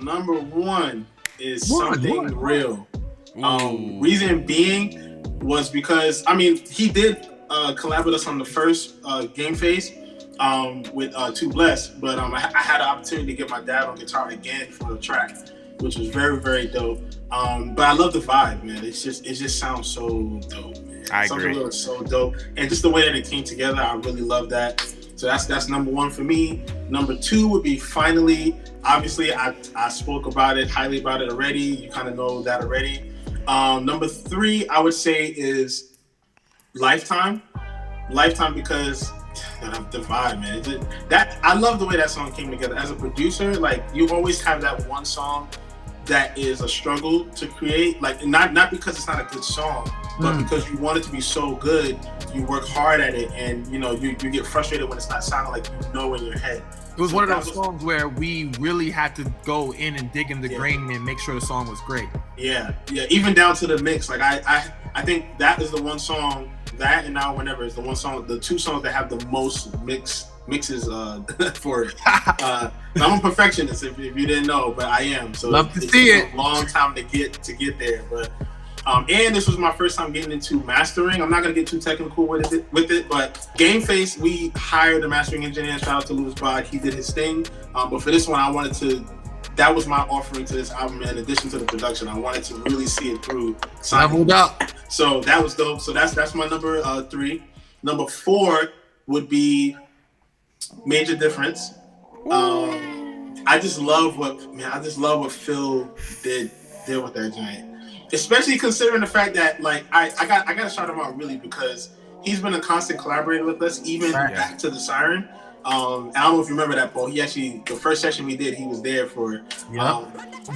number one is Something Real. Reason being was because, I mean, he did collab with us on the first game phase with Too Blessed, but I had an opportunity to get my dad on guitar again for the track, which was very, very dope. But I love the vibe, man. It just sounds so dope, man. I agree. Something Real is so dope, and just the way that it came together, I really love that. So that's number one for me. Number two would be Finally. Obviously, I spoke about it, highly about it already. You kind of know that already. Number three, I would say, is Lifetime. Lifetime, because the vibe, man. That I love the way that song came together. As a producer, like, you always have that one song that is a struggle to create. Like, not because it's not a good song, but because you want it to be so good, you work hard at it, and you get frustrated when it's not sounding like you know in your head. It was one of those songs where we really had to go in and dig in the grain and make sure the song was great. Yeah. Even down to the mix. Like I think that is the one song, that and Now Whenever is the one song, the two songs that have the most mixes for it. I'm a perfectionist, if you didn't know, but I am. So love to see it. A long time to get there, but. And this was my first time getting into mastering. I'm not gonna get too technical with it, but Game Face, we hired a mastering engineer. Shout out to Louis Bog, he did his thing. But for this one, that was my offering to this album. In addition to the production, I wanted to really see it through. Leveled up. So that was dope. So that's my number three. Number four would be Major Difference. I just love what Phil did with that giant. Especially considering the fact that, like, I got to shout him out really, because he's been a constant collaborator with us, even back to the Siren. I don't know if you remember that, Paul. He actually, the first session we did, he was there for.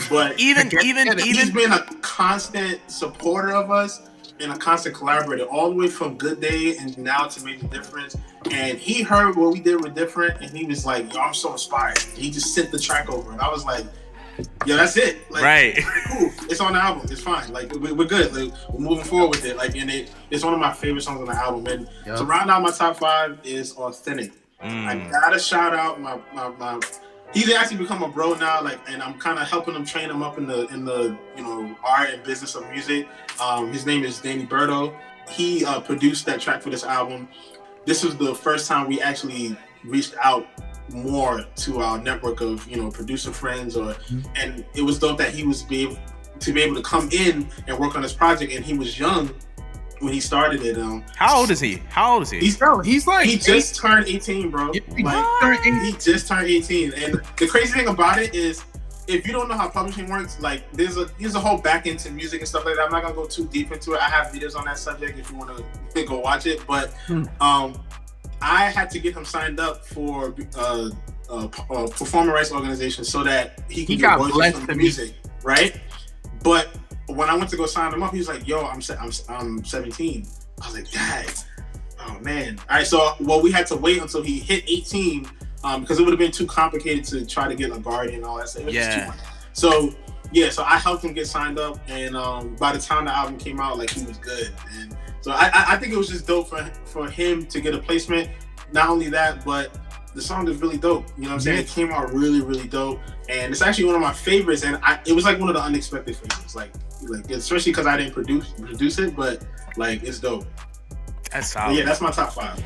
But even he's been a constant supporter of us and a constant collaborator, all the way from Good Day and now to Major Difference. And he heard what we did with Different, and he was like, "Yo, I'm so inspired." And he just sent the track over, and I was like, yeah, that's it. Like, right. Cool. It's on the album. It's fine. Like, we're good. Like, we're moving forward with it. Like, and it's one of my favorite songs on the album. And to round out my top five is Authentic. I gotta shout out my he's actually become a bro now. Like, and I'm kind of helping him, train him up in the art and business of music. His name is Danny Berto. He produced that track for this album. This was the first time we actually reached out more to our network of producer friends, and it was dope that he was be able to come in and work on this project. And he was young when he started it. How old is he? He just turned 18, bro. He just turned 18. And the crazy thing about it is, if you don't know how publishing works, like, there's a whole back end to music and stuff like that. I'm not gonna go too deep into it. I have videos on that subject if you want to go watch it. But I had to get him signed up for a performing rights organization so that he can get royalties from the music, right? But when I went to go sign him up, he was like, "Yo, I'm 17." I was like, "Dad, oh man." All right, so we had to wait until he hit 18 because it would have been too complicated to try to get a guardian and all that stuff. It was just too much. So I helped him get signed up, and by the time the album came out, like, he was good. And so I think it was just dope for him to get a placement. Not only that, but the song is really dope. You know what I'm saying? It came out really, really dope. And it's actually one of my favorites. And it was like one of the unexpected favorites. Like especially because I didn't produce it, but like, it's dope. That's solid. Yeah, that's my top five.